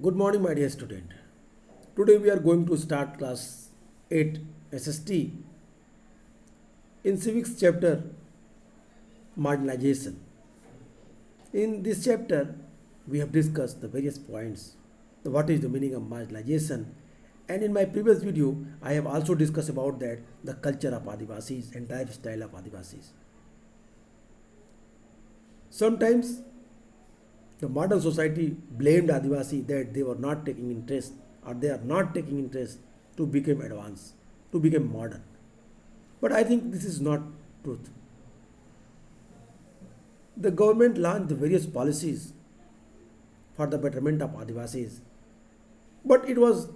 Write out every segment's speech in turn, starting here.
Good morning, my dear student. Today we are going to start class 8 SST in civics chapter marginalization. In this chapter, we have discussed the various points, what is the meaning of marginalization, and in my previous video, I have also discussed about that the culture of Adivasis and lifestyle of Adivasis. Sometimes the modern society blamed Adivasi that they were not taking interest or they are not taking interest to become advanced, to become modern. But I think this is not truth. The government launched various policies for the betterment of Adivasis, but it was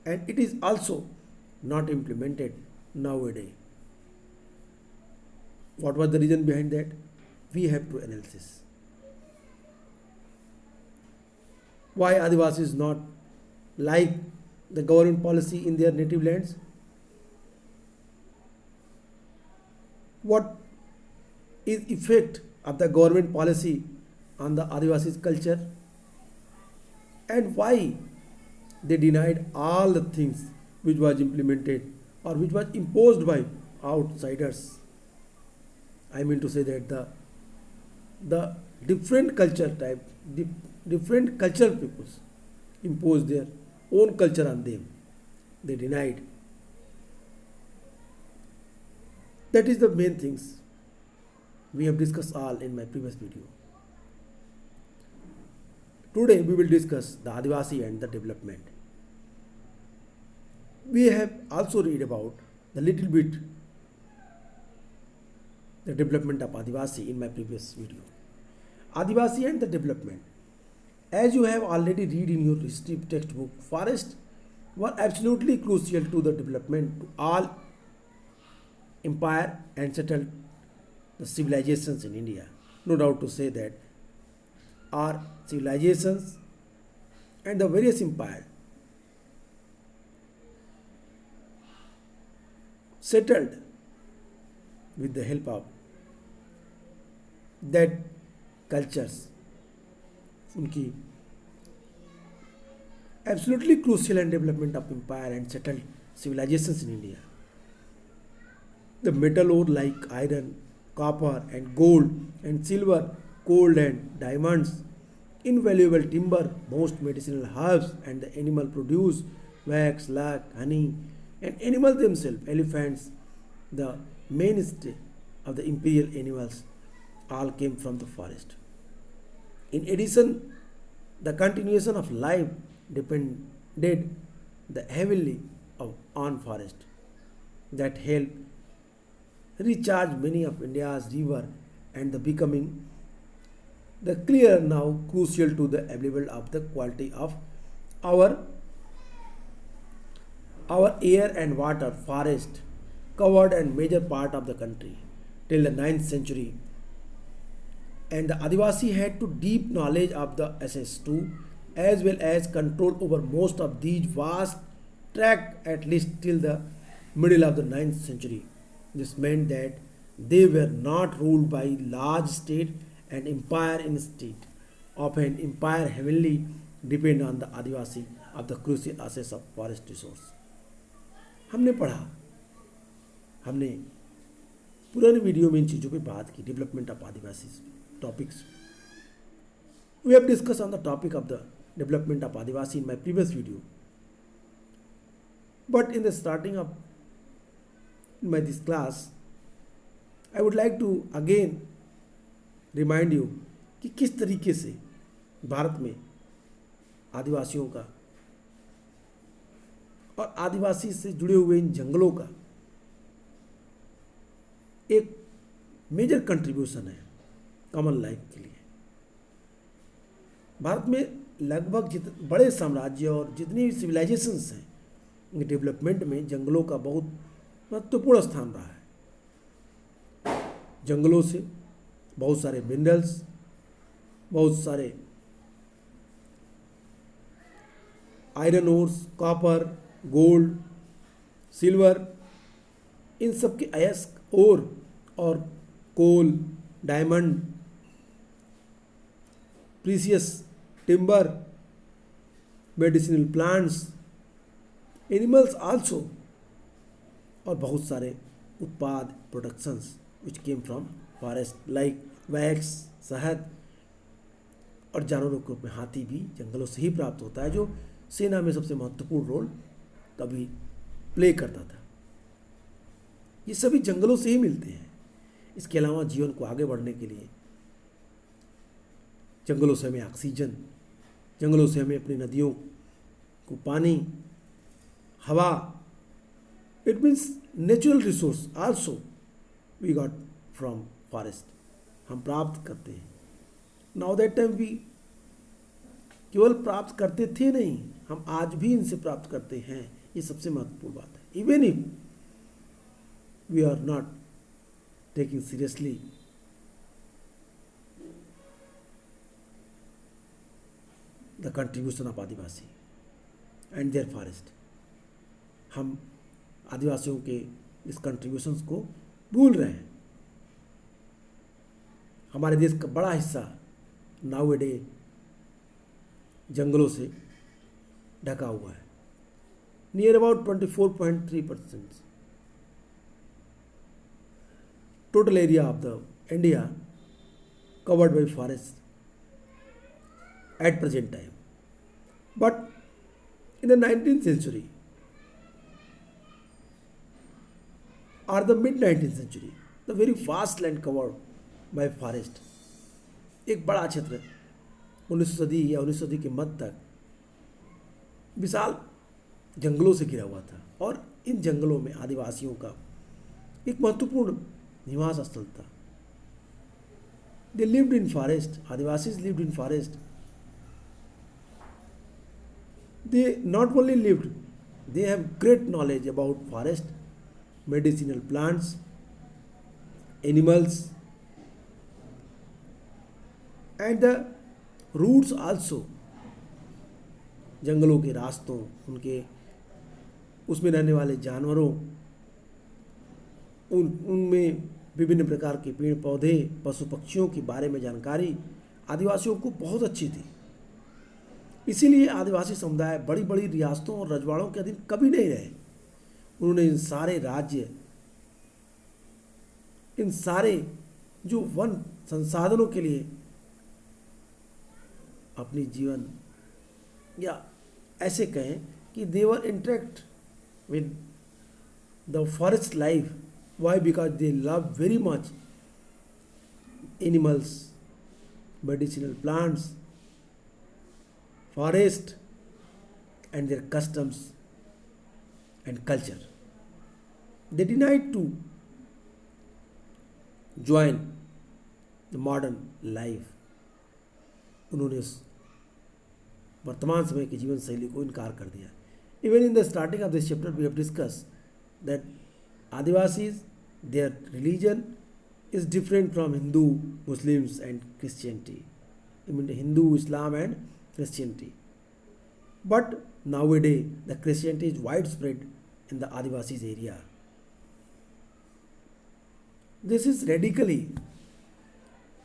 and it is also not implemented nowadays. What was the reason behind that? We have to analysis. Why Adivasis not like the government policy in their native lands? What is effect of the government policy on the Adivasis culture? And why they denied all the things which was implemented or which was imposed by outsiders? I mean to say that the different culture type, different cultural peoples imposed their own culture on them. They denied. That is the main things we have discussed all in my previous video. Today we will discuss the Adivasi and the development. We have also read about the little bit the development of Adivasi in my previous video. Adivasi and the development. As you have already read in your history textbook, forests were absolutely crucial to the development to all empire and settled the civilizations in India. No doubt to say that our civilizations and the various empires settled with the help of that cultures उनकी absolutely crucial and development of empire and settled civilizations in India. The metal ore like iron, copper and gold and silver, gold and diamonds, invaluable timber, most medicinal herbs and the animal produce, wax, lac, honey and animals themselves, elephants, the mainstay of the imperial animals all came from the forest. In addition, the continuation of life depended the heavily on forest that helped recharge many of India's river and the becoming the clear now crucial to the available of the quality of our air and water. Forest covered and major part of the country till the 9th century, and the Adivasi had to deep knowledge of the SS2 as well as control over most of these vast tract at least till the middle of the 9th century. This meant that they were not ruled by large state and empire instead. Often empire heavily depend on the Adivasi of the crucial access of forest resource. हमने पढ़ा, हमने पुराने video में इन चीज़ों पे बात की, development of Adivasi topics. We have discussed on the topic of the development of Adivasi in my previous video. But in the starting of this class, I would like to again remind you कि किस तरीके से भारत में आदिवासियों का और आदिवासी से जुड़े हुए इन जंगलों का एक मेजर कंट्रीब्यूशन है कॉमन लाइफ के लिए. भारत में लगभग बड़े साम्राज्य और जितनी भी सिविलाइजेशंस हैं उनके डेवलपमेंट में जंगलों का बहुत महत्वपूर्ण स्थान रहा है. जंगलों से बहुत सारे मिनरल्स, बहुत सारे iron ores, copper, gold, silver, इन सब के अयस्क ओर और coal, diamond, precious timber medicinal plants, animals also, और बहुत सारे उत्पाद productions which came from forest like wax, शहद, और जानवरों के रूप में हाथी भी जंगलों से ही प्राप्त होता है, जो सेना में सबसे महत्वपूर्ण रोल कभी प्ले करता था। ये सभी जंगलों से ही मिलते हैं। इसके अलावा जीवन को आगे बढ़ने के लिए जंगलों से हमें ऑक्सीजन, जंगलों से हमें अपनी नदियों को पानी, हवा, it means natural resource also we got from forest, हम प्राप्त करते हैं। नाउ दैट टाइम वी केवल प्राप्त करते थे नहीं, हम आज भी इनसे प्राप्त करते हैं। ये सबसे महत्वपूर्ण बात है। Even if we are not taking seriously the contribution of Adivasi and their forest, हम आदिवासियों के इस कंट्रीब्यूशंस को भूल रहे हैं। हमारे देश का बड़ा हिस्सा नाउ ए डे जंगलों से ढका हुआ है, near about 24.3%। Total area of the India covered by forest at present time. But in the 19th century or the mid 19th century, the very vast land covered by forest, एक बड़ा क्षेत्र 19वीं सदी या 19वीं सदी के मध्य तक विशाल जंगलों से घिरा हुआ था, और इन जंगलों में आदिवासियों का एक महत्वपूर्ण निवास स्थल था। They lived in forest, Adivasis lived in forest. They not only lived, they have great knowledge about forest, medicinal plants, animals, and the routes also, जंगलों के रास्तों, उनके उसमें रहने वाले जानवरों, उनमें विभिन्न प्रकार के पेड़ पौधे, पशु पक्षियों के बारे में जानकारी आदिवासियों को बहुत अच्छी थी। इसीलिए आदिवासी समुदाय बड़ी बड़ी रियासतों और रजवाड़ों के अधीन कभी नहीं रहे। उन्होंने इन सारे राज्य, इन सारे जो वन संसाधनों के लिए अपनी जीवन, या ऐसे कहें कि they were interact with the forest life. Why? Because they love very much animals, medicinal plants, forest, and their customs and culture. They denied to join the modern life. उन्होंने उस वर्तमान समय की जीवन शैली को इनकार कर दिया। Even in the starting of this chapter, we have discussed that Adivasis, their religion is different from Hindu, Muslims, and Christianity. I mean Hindu, Islam, and Christianity. But nowadays the Christianity is widespread in the Adivasis area. This is radically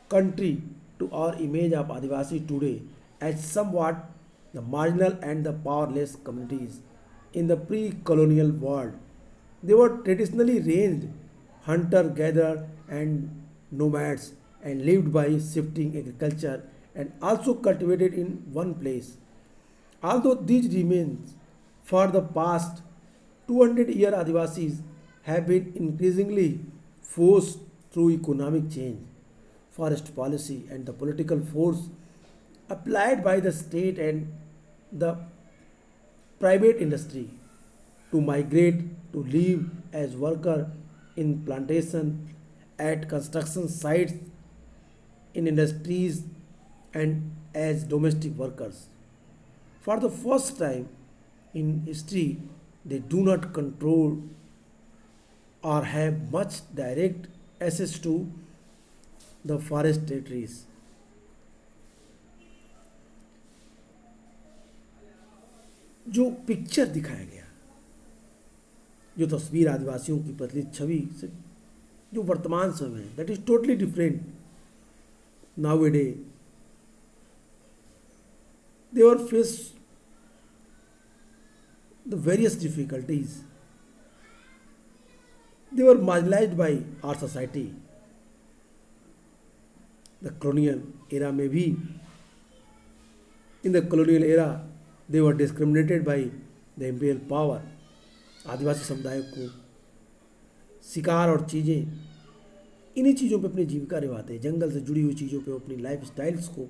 contrary to our image of Adivasi today as somewhat the marginal and the powerless communities in the pre-colonial world. They were traditionally ranged hunter-gatherer and nomads and lived by shifting agriculture and also cultivated in one place. Although these remains for the past 200-year Adivasis have been increasingly forced through economic change, forest policy, and the political force applied by the state and the private industry to migrate to live as workers in plantation, at construction sites, in industries, and as domestic workers. For the first time in history, they do not control or have much direct access to the forest territories. जो picture दिखाया गया, जो तस्वीर आदिवासियों की प्रचलित छवि से जो वर्तमान समय है, that is totally different now a day. They were faced the various difficulties. They were marginalized by our society. The colonial era में भी, in the colonial era, they were discriminated by the imperial power. आदिवासी समुदाय को शिकार और चीज़ें, इन्हीं चीज़ों पे अपनी जीविका निभाते हैं, जंगल से जुड़ी हुई चीज़ों पे अपनी लाइफ स्टाइल्स को,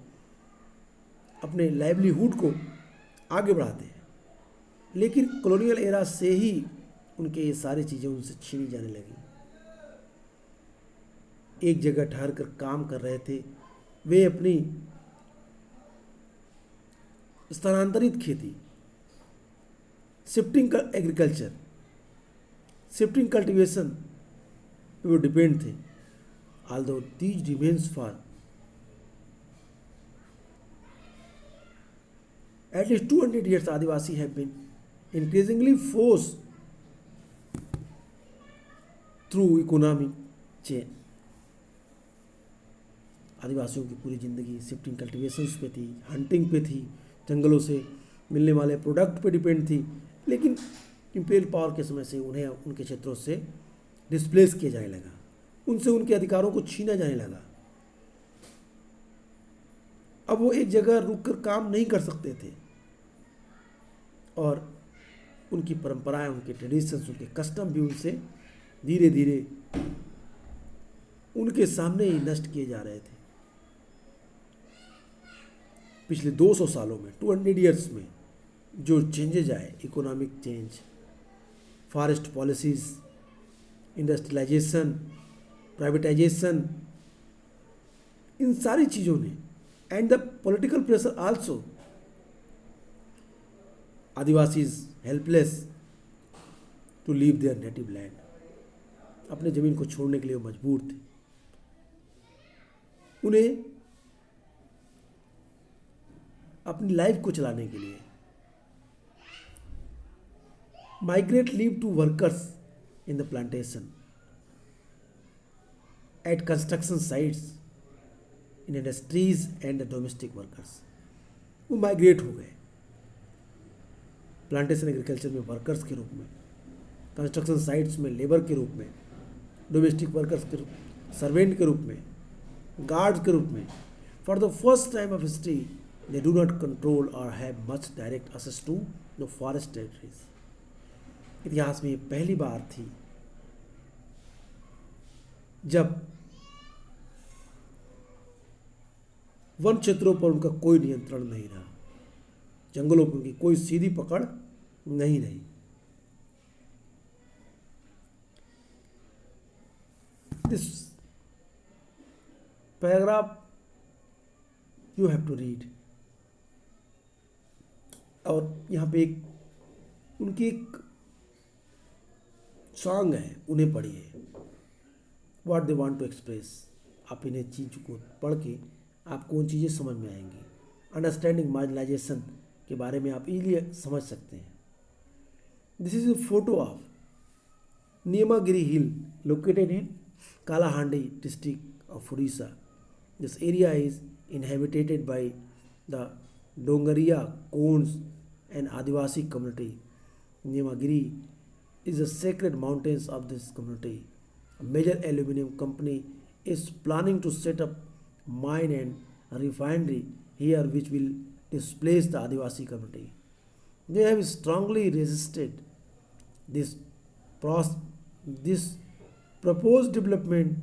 अपने लाइवलीहुड को आगे बढ़ाते हैं। लेकिन कॉलोनियल एरा से ही उनके ये सारी चीज़ें उनसे छीनी जाने लगी। एक जगह ठहर कर काम कर रहे थे, वे अपनी स्थानांतरित खेती, शिफ्टिंग एग्रीकल्चर, शिफ्टिंग कल्टीवेशन पे वो डिपेंड थे। Although these remains for at least 200 years, Adivasi have been increasingly forced through economic change. आदिवासियों की पूरी ज़िंदगी शिफ्टिंग कल्टीवेशंस पे थी, हंटिंग पे थी, जंगलों से मिलने वाले प्रोडक्ट पे डिपेंड थी। लेकिन इंपीरियल पावर के समय से उन्हें उनके क्षेत्रों से डिस्प्लेस किया जाने लगा, उनसे उनके अधिकारों को छीना जाने लगा। अब वो एक जगह रुक कर काम नहीं कर सकते थे और उनकी परंपराएं, उनके ट्रेडिशंस, उनके कस्टम भी उनसे धीरे धीरे उनके सामने ही नष्ट किए जा रहे थे। पिछले 200 सालों में, 200 ईयर्स में जो चेंजेज आए, economic change, forest policies, industrialisation, privatisation, इन सारी चीज़ों ने, and the political pressure also, adivasis helpless to leave their native land. अपने ज़मीन को छोड़ने के लिए वो मजबूर थे। उन्हें अपनी लाइफ को चलाने के लिए migrate leave to workers in the plantation, at construction sites, in industries and the domestic workers. वो माइग्रेट हो गए प्लांटेशन एग्रीकल्चर में वर्कर्स के रूप में, कंस्ट्रक्शन साइट्स में लेबर के रूप में, डोमेस्टिक वर्कर्स के रूप, सर्वेंट के रूप में, गार्ड्स के रूप में। For the first time of history they do not control or have much direct access to the forest territories. इतिहास में ये पहली बार थी जब वन क्षेत्रों पर उनका कोई नियंत्रण नहीं रहा, जंगलों पर उनकी कोई सीधी पकड़ नहीं रही। This paragraph you have to read. और यहाँ पे एक उनकी एक सॉन्ग है, उन्हें पढ़िए, what they want to express. आप इन्हें चीज़ को पढ़ के आपको उन चीज़ें समझ में आएंगी। अंडरस्टैंडिंग मार्जिनलाइजेशन के बारे में आप इजीली समझ सकते हैं। This is a photo of Niyamgiri hill located in Kalahandi district of Orissa. This area is inhabited by the Dongariya, Konds and Adivasi community. Nimagiri is the sacred mountains of this community. A major aluminum company is planning to set up mine and refinery here which will displace the Adivasi community. They have strongly resisted this, this proposed development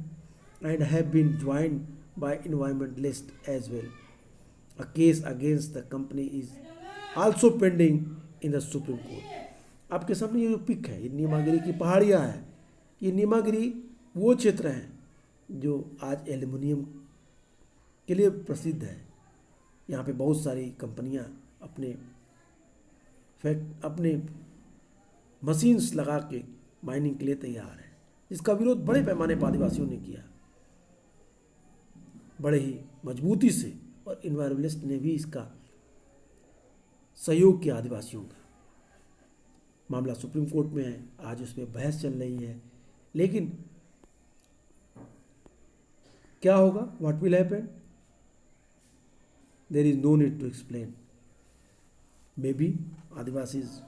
and have been joined by environmentalists as well. A case against the company is also pending in the Supreme Court. आपके सामने ये जो pick है, ये नीमागिरी की पहाड़ियाँ हैं। ये नीमागिरी वो क्षेत्र है जो आज एल्युमिनियम के लिए प्रसिद्ध है। यहाँ पे बहुत सारी कंपनियाँ अपने मशीन्स लगा के माइनिंग के लिए तैयार है, जिसका विरोध बड़े पैमाने पर आदिवासियों ने किया, बड़े ही मजबूती से, और इन्वायरमेंटलिस्ट ने भी इसका सहयोग किया आदिवासियों का। मामला सुप्रीम कोर्ट में है, आज उसमें बहस चल रही है। लेकिन क्या होगा, what will happen, there is no need to explain. Maybe Adivasis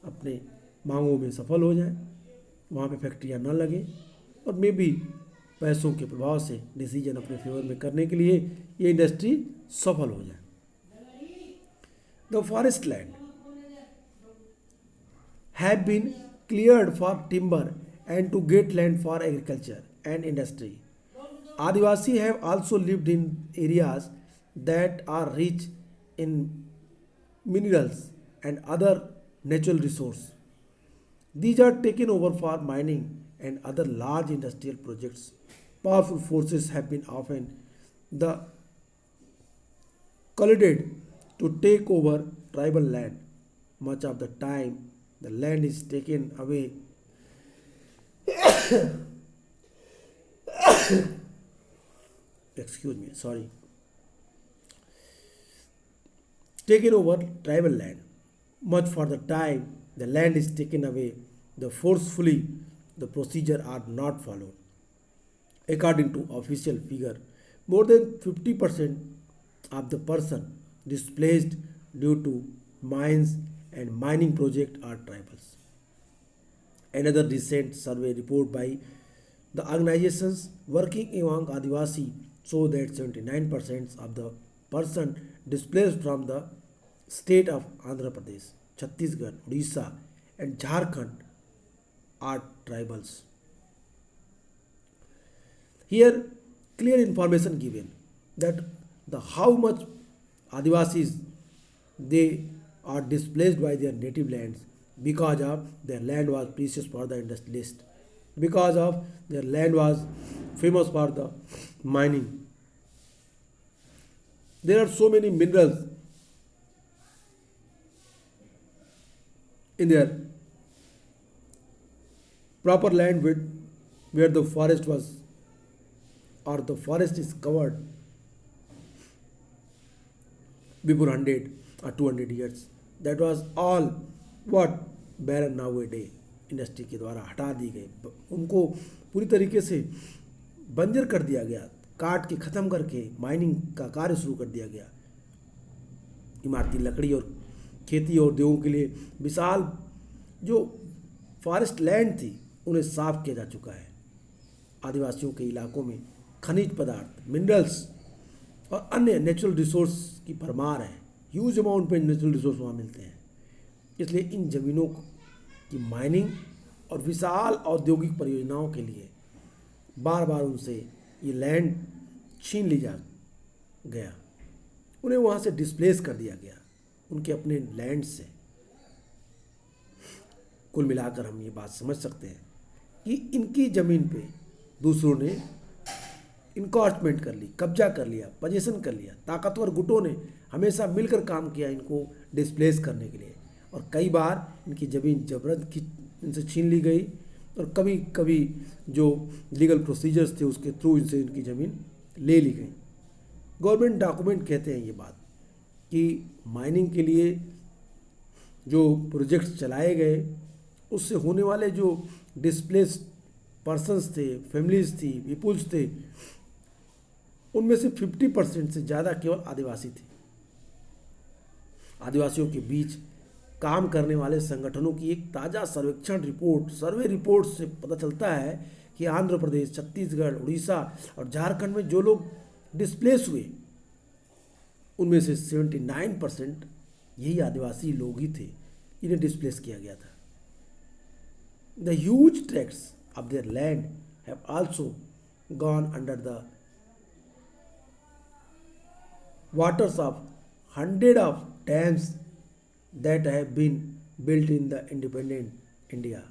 अपने मांगों में सफल हो जाएं, वहाँ पे फैक्ट्रियाँ ना लगें और मे भी पैसों के प्रभाव से डिसीजन अपने फेवर में करने के लिए ये इंडस्ट्री सफल हो जाए। The forest land have been cleared for timber and to get land for agriculture and industry. Adivasi have also lived in areas that are rich in minerals and other natural resources. These are taken over for mining and other large industrial projects. Powerful forces have been often the collided to take over tribal land. Much of the time, the land is taken away. Excuse me, sorry. Taken over tribal land. Much for the time, the land is taken away. The forcefully, the procedure are not followed. According to official figure, more than 50% of the person displaced due to mines and mining project are tribals. Another recent survey report by the organizations working among Adivasi show that 79% of the person displaced from the state of Andhra Pradesh, Chhattisgarh, Odisha and Jharkhand are tribals. Here, clear information given that the how much Adivasis they are displaced by their native lands because of their land was precious for the industrialist, because of their land was famous for the mining. There are so many minerals in their proper land with where the forest was or the forest is covered before 100 or 200 years. That was all what barren nowadays industry के द्वारा हटा दी गई, उनको पूरी तरीके से बंजर कर दिया गया, काट के ख़त्म करके माइनिंग का कार्य शुरू कर दिया गया। इमारती लकड़ी और खेती और उद्योगों के लिए विशाल जो फॉरेस्ट लैंड थी उन्हें साफ किया जा चुका है। आदिवासियों के इलाकों में खनिज पदार्थ, मिनरल्स और अन्य नेचुरल रिसोर्स की भरमार है। ह्यूज अमाउंट में नेचुरल रिसोर्स वहाँ मिलते हैं, इसलिए इन ज़मीनों की माइनिंग और विशाल औद्योगिक परियोजनाओं के लिए बार बार उनसे ये लैंड छीन ली जा गया, उन्हें वहाँ से डिस्प्लेस कर दिया गया उनके अपने लैंड से। कुल मिलाकर हम ये बात समझ सकते हैं कि इनकी ज़मीन पे दूसरों ने इनकॉर्चमेंट कर ली, कब्जा कर लिया, पोजीशन कर लिया। ताकतवर गुटों ने हमेशा मिलकर काम किया इनको डिस्प्लेस करने के लिए, और कई बार इनकी ज़मीन जबरन इनसे छीन ली गई और कभी कभी जो लीगल प्रोसीजर्स थे उसके थ्रू इनसे इनकी ज़मीन ले ली गई। गवर्नमेंट डॉक्यूमेंट कहते हैं ये बात कि माइनिंग के लिए जो प्रोजेक्ट्स चलाए गए उससे होने वाले जो डिस्प्लेस्ड पर्सन्स थे, फैमिलीज थी, पीपुल्स थे, उनमें से 50% से ज़्यादा केवल आदिवासी थे। आदिवासियों के बीच काम करने वाले संगठनों की एक ताज़ा सर्वे रिपोर्ट से पता चलता है कि आंध्र प्रदेश, छत्तीसगढ़, उड़ीसा और झारखंड में जो लोग डिस्प्लेस हुए उनमें से 79% यही आदिवासी लोग ही थे, इन्हें डिस्प्लेस किया गया था। The huge tracts of their land have also gone under the waters of hundred of dams that have been built in the independent India.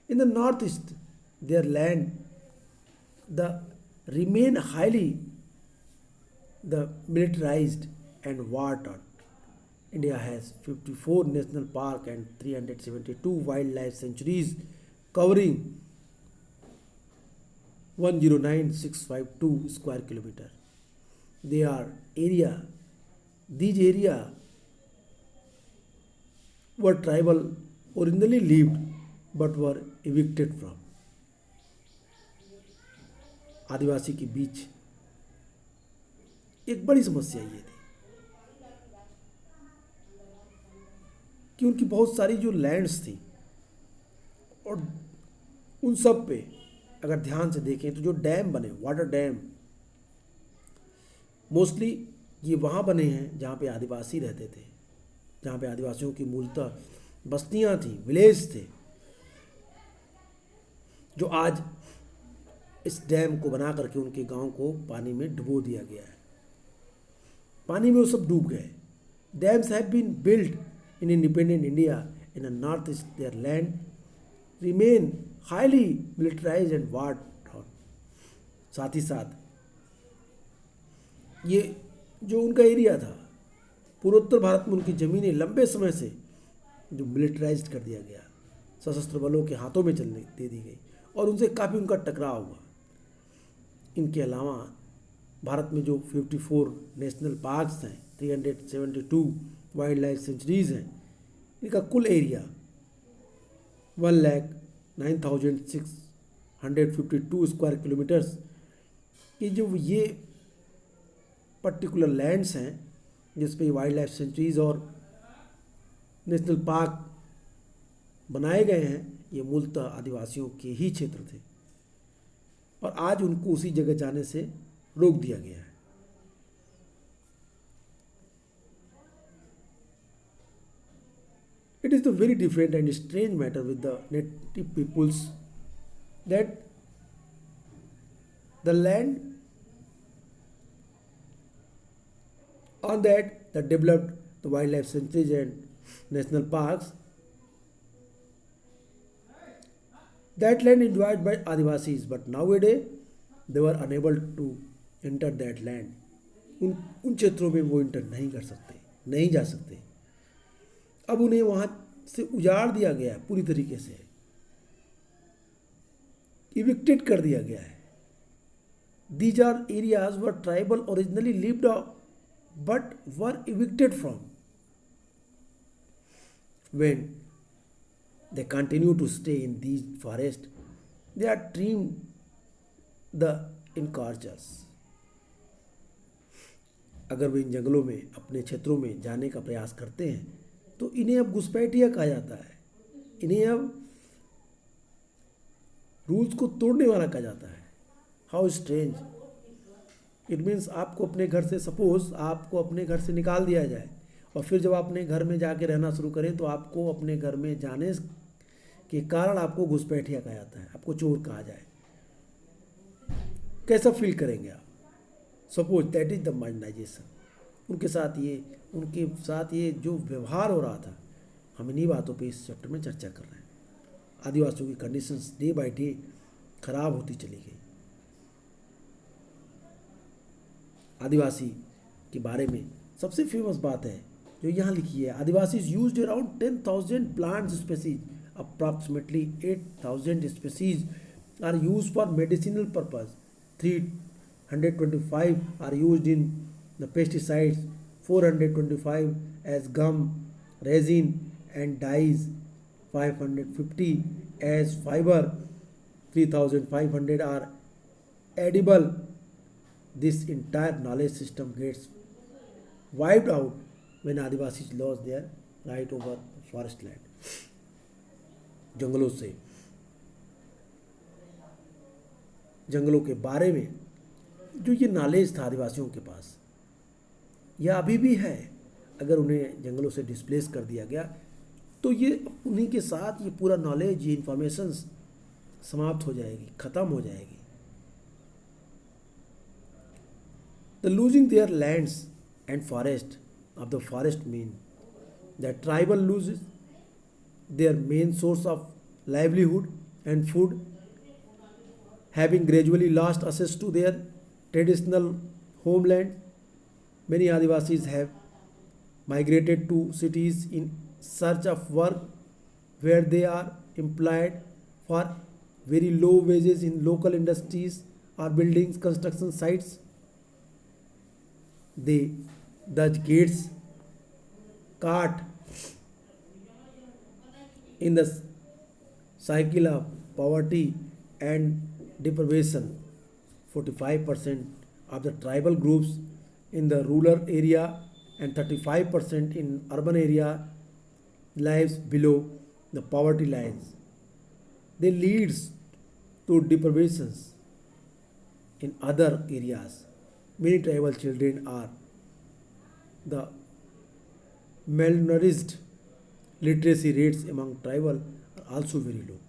In the northeast, their land the remain highly the militarized and war-torn. India has 54 national park and 372 wildlife sanctuaries covering 109652 square kilometer. These area were tribal originally lived but were evicted from. आदिवासी के बीच एक बड़ी समस्या ये थी कि उनकी बहुत सारी जो लैंड्स थी, और उन सब पे अगर ध्यान से देखें तो जो डैम बने, वाटर डैम, मोस्टली ये वहाँ बने हैं जहाँ पे आदिवासी रहते थे, जहाँ पे आदिवासियों की मूलतः बस्तियाँ थी, विलेज थे, जो आज इस डैम को बना करके उनके गांव को पानी में डुबो दिया गया है। पानी में वो सब डूब गए। Dams have been built in independent India in the north east, their land remain highly militarise and ward down. साथ ही साथ ये जो उनका एरिया था, पूर्वोत्तर भारत में उनकी ज़मीनें लंबे समय से जो मिलिटराइज कर दिया गया, सशस्त्र बलों के हाथों में चलने दे दी गई, और उनसे काफ़ी उनका टकराव हुआ। इनके अलावा भारत में जो 54 नेशनल पार्क्स हैं, 372 वाइल्ड लाइफ सेंचुरीज़ हैं, इनका कुल एरिया 1,09,652 स्क्वायर किलोमीटर्स। ये पर्टिकुलर लैंड्स हैं जिस पे वाइल्ड लाइफ सेंचुरीज़ और नेशनल पार्क बनाए गए हैं, ये मूलतः आदिवासियों के ही क्षेत्र थे, और आज उनको उसी जगह जाने से रोक दिया गया है। It is a very different and strange matter with the native peoples that the land on that developed the wildlife sanctuaries and national parks, that land enjoyed by Adivasis, but nowadays they were unable to enter that land. उन क्षेत्रों में वो inter नहीं कर सकते, नहीं जा सकते। अब उन्हें वहाँ से उजाड़ दिया गया है, पूरी तरीके से इविक्टेड कर दिया गया है। These are areas where tribal originally lived but were evicted from. When they continue to stay in these forests, they are trimmed the encroachers. अगर वे इन जंगलों में, अपने क्षेत्रों में जाने का प्रयास करते हैं, तो इन्हें अब घुसपैठिया कहा जाता है। इन्हें अब रूल्स को तोड़ने वाला कहा जाता है। How strange. इट मीन्स आपको अपने घर से, सपोज आपको अपने घर से निकाल दिया जाए, और फिर जब आप अपने घर में जाके रहना शुरू करें तो आपको अपने घर में जाने के कारण आपको घुसपैठिया कहा जाता है, आपको चोर कहा जाए। कैसा फील करेंगे आप? Suppose that is the modernisation. उनके साथ ये जो व्यवहार हो रहा था, हम इन्हीं बातों पे इस चैप्टर में चर्चा कर रहे हैं। आदिवासियों की कंडीशंस डे बाय डे खराब होती चली गई। आदिवासी के बारे में सबसे फेमस बात है जो यहाँ लिखी है, adivasi used around 10,000 plant species, approximately 8,000 species are used for medicinal purpose, 325 are used in the pesticides, 425 as gum, resin and dyes, 550 as fiber, 3,500 are edible. This entire knowledge system gets wiped out when Adivasis lost their right over forest land. जंगलों के बारे में जो ये knowledge था आदिवासियों के पास, यह अभी भी है। अगर उन्हें जंगलों से डिस्प्लेस कर दिया गया तो ये उन्हीं के साथ ये पूरा नॉलेज, ये इंफॉर्मेशन समाप्त हो जाएगी, ख़त्म हो जाएगी। The losing their lands and forest of the forest mean that tribal loses their main source of livelihood and food, having gradually lost access to their traditional homeland. Many Adivasis have migrated to cities in search of work where they are employed for very low wages in local industries or buildings construction sites. They thus gets caught in the cycle of poverty and deprivation. 45% of the tribal groups in the rural area and 35% in urban area lives below the poverty lines. They leads to deprivations in other areas. Many tribal children are the malnourished. Literacy rates among tribal are also very low.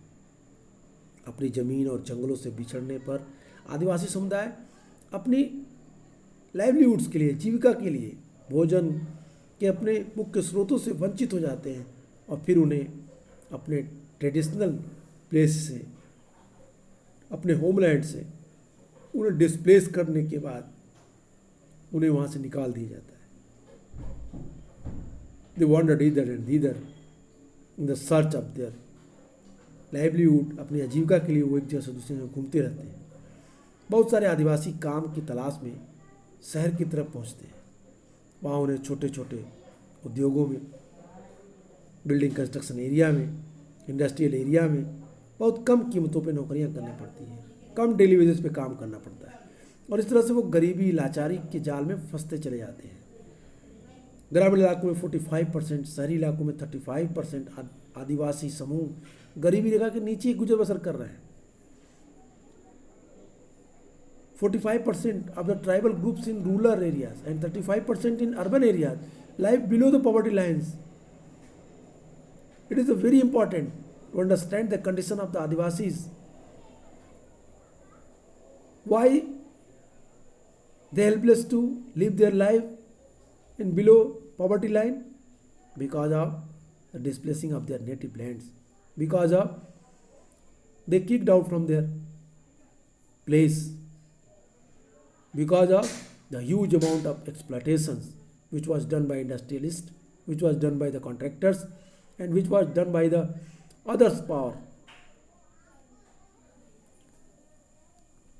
अपनी ज़मीन और जंगलों से बिछड़ने पर आदिवासी समुदाय अपनी livelihoods के लिए, जीविका के लिए, भोजन के अपने मुख्य स्रोतों से वंचित हो जाते हैं और फिर उन्हें अपने ट्रेडिशनल प्लेस से, अपने होमलैंड से उन्हें डिस्प्लेस करने के बाद उन्हें वहाँ से निकाल दिया जाता है. They wandered hither and thither in the search of their livelihood. अपनी आजीविका के लिए वो एक जगह से दूसरी जगह घूमते रहते हैं. बहुत सारे आदिवासी काम की तलाश में शहर की तरफ पहुंचते हैं. वहाँ उन्हें छोटे छोटे उद्योगों में, बिल्डिंग कंस्ट्रक्शन एरिया में, इंडस्ट्रियल एरिया में बहुत कम कीमतों पे नौकरियां करनी पड़ती हैं, कम डेली वेजेस पे काम करना पड़ता है और इस तरह से वो गरीबी, लाचारी के जाल में फंसते चले जाते हैं. ग्रामीण इलाकों में 45%, शहरी इलाकों में 35% आदिवासी समूह गरीबी रेखा के नीचे ही गुजर बसर कर रहे हैं. 45% of the tribal groups in rural areas and 35% in urban areas live below the poverty lines. It is very important to understand the condition of the Adivasis. Why they helpless to live their life in below poverty line? Because of the displacing of their native lands. Because of they kicked out from their place. Because of the huge amount of exploitations which was done by industrialists, which was done by the contractors, and which was done by the others power.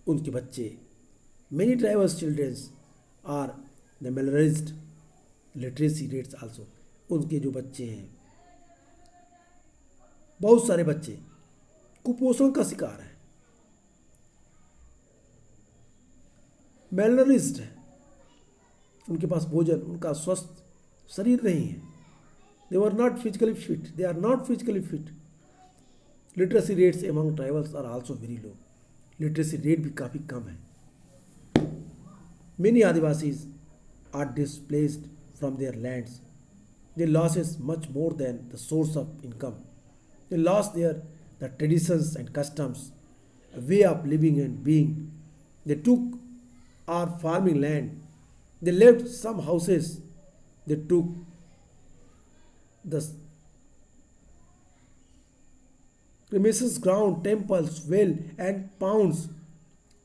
उनके बच्चे, many tribal children are the malnourished. Literacy rates also. उनके जो बच्चे हैं, बहुत सारे बच्चे कुपोषण का शिकार हैं, malnourished है, उनके पास भोजन, उनका स्वस्थ शरीर नहीं है. They were not physically fit. They are not physically fit. Literacy rates among tribals are also very low. Literacy rate भी काफ़ी कम है. Many Adivasis are displaced from their lands. They losses much more than the source of income. They lost the traditions and customs, a way of living and being. They took our farming land. They left some houses. They took the premises, ground, temples, well, and pounds.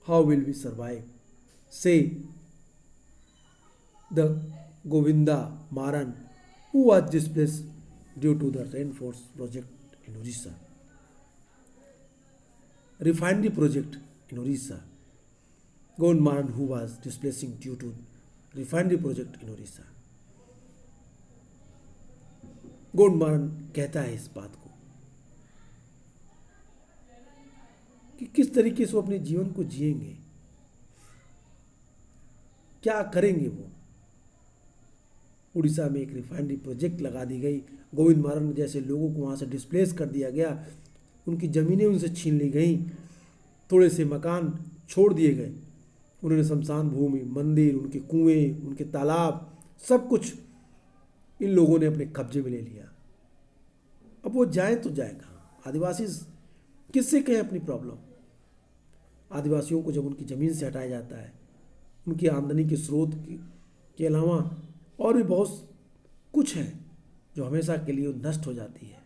How will we survive? Say the Govinda Maran, who was displaced due to the rainforest project in Orissa, refinery project in Orissa. Govinda Maran, who was displacing due to refinery project in Orissa. Govinda मारन कहता है इस बात को कि किस तरीके से वो अपने जीवन को जिएंगे, क्या करेंगे. वो उड़ीसा में एक रिफाइनरी प्रोजेक्ट लगा दी गई. गोविंद मारन जैसे लोगों को वहाँ से डिस्प्लेस कर दिया गया, उनकी ज़मीनें उनसे छीन ली गई, थोड़े से मकान छोड़ दिए गए. उन्होंने शमशान भूमि, मंदिर, उनके कुएं, उनके तालाब, सब कुछ इन लोगों ने अपने कब्जे में ले लिया. अब वो जाए तो जाए कहाँ? आदिवासी किससे कहें अपनी प्रॉब्लम? आदिवासियों को जब उनकी ज़मीन से हटाया जाता है, उनकी आमदनी के स्रोत के अलावा और भी बहुत कुछ है जो हमेशा के लिए नष्ट हो जाती है.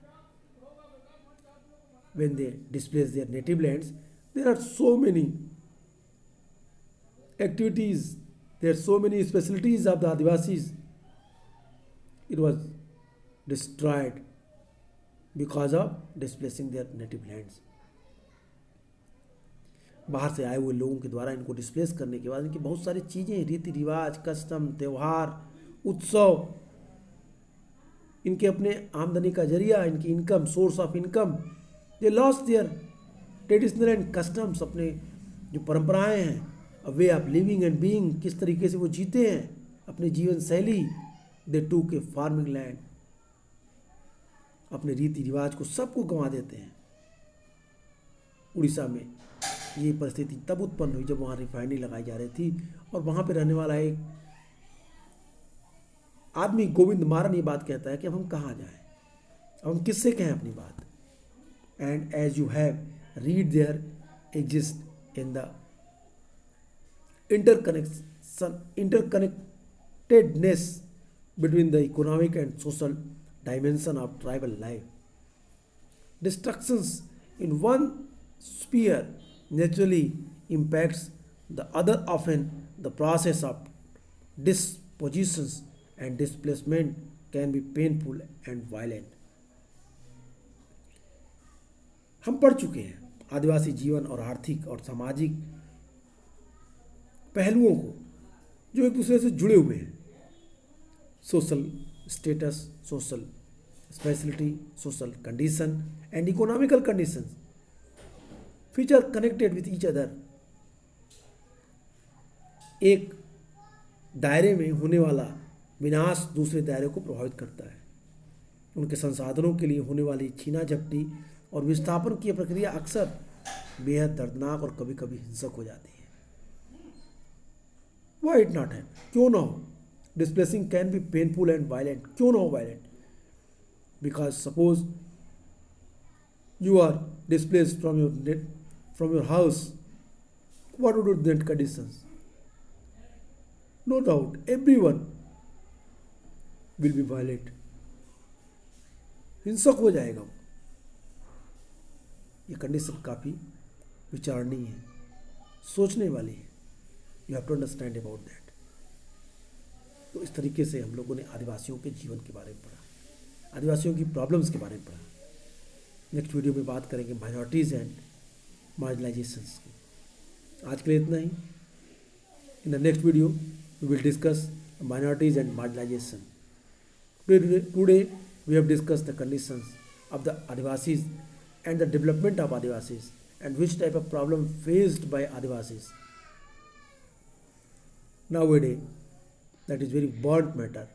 When they displace their native lands, there are so many activities, there are so many specialties of the Adivasis. It was destroyed because of displacing their native lands. बाहर से आए हुए लोगों के द्वारा इनको डिस्प्लेस करने के बाद इनकी बहुत सारी चीज़ें, रीति रिवाज, कस्टम, त्यौहार, उत्सव, इनके अपने आमदनी का जरिया, इनकी income, source of income, they lost their traditional and customs. अपने जो परंपराएं हैं, a way of living and being, किस तरीके से वो जीते हैं, अपनी जीवन शैली. दे टूक ए फार्मिंग लैंड. अपने रीति रिवाज को सबको गंवा देते हैं। उड़ीसा में ये परिस्थिति तब उत्पन्न हुई जब वहाँ रिफाइनरी लगाई जा रही थी और वहाँ पे रहने वाला एक आदमी गोविंद मारन ये बात कहता है कि अब हम कहाँ जाएं, अब हम किससे कहें अपनी बात। And as you have read there exist in the interconnectedness between the economic and social dimension of tribal life. Destructions in one sphere naturally impacts the other. Often the process of dispositions and displacement can be painful and violent. हम पढ़ चुके हैं आदिवासी जीवन और आर्थिक और सामाजिक पहलुओं को जो एक दूसरे से जुड़े हुए हैं। Social status, social speciality, social condition and economical conditions which are connected with each other. एक दायरे में होने वाला विनाश दूसरे दायरे को प्रभावित करता है। उनके संसाधनों के लिए होने वाली छीना झपटी और विस्थापन की प्रक्रिया अक्सर बेहद दर्दनाक और कभी कभी हिंसक हो जाती है। Why it not happen? क्यों ना हो? Displacing can be painful and violent. क्यों ना हो violent? Because suppose you are displaced from your house, what would be that conditions? No doubt, everyone will be violent. हिंसक हो जाएगा वो। ये कंडीशन काफ़ी विचारणीय है, सोचने वाली है। You have to understand about that. तो इस तरीके से हम लोगों ने आदिवासियों के जीवन के बारे में पढ़ा, आदिवासियों की प्रॉब्लम्स के बारे में पढ़ा। नेक्स्ट वीडियो में बात करेंगे माइनॉरिटीज़ एंड मार्जिनलाइजेशंस की। आज के लिए इतना ही। In the next video we will discuss minorities and marginalisation. Today we have discussed the conditions of the Adivasis and the development of Adivasis and which type of problem faced by Adivasis. Nowadays, that is very burnt matter.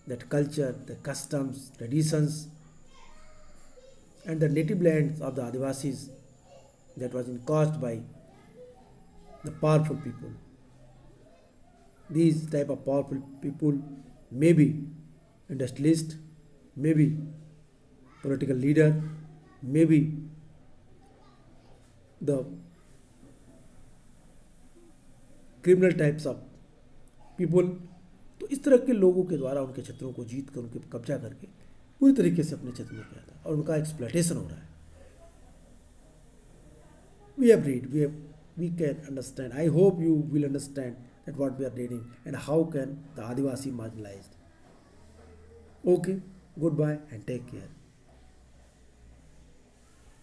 That culture, the customs, traditions and the native lands of the Adivasis that was caused by the powerful people. These type of powerful people may be industrialist, maybe political leader, maybe the criminal types of people. तो इस तरह के लोगों के द्वारा उनके क्षेत्रों को जीत कर, उनके कब्जा करके पूरी तरीके से अपने क्षेत्र में किया था और उनका एक्सप्लॉयटेशन हो रहा है। We have read, we can understand. I hope you will understand that what we are reading and how can the Adivasi marginalized. Okay, goodbye and take care.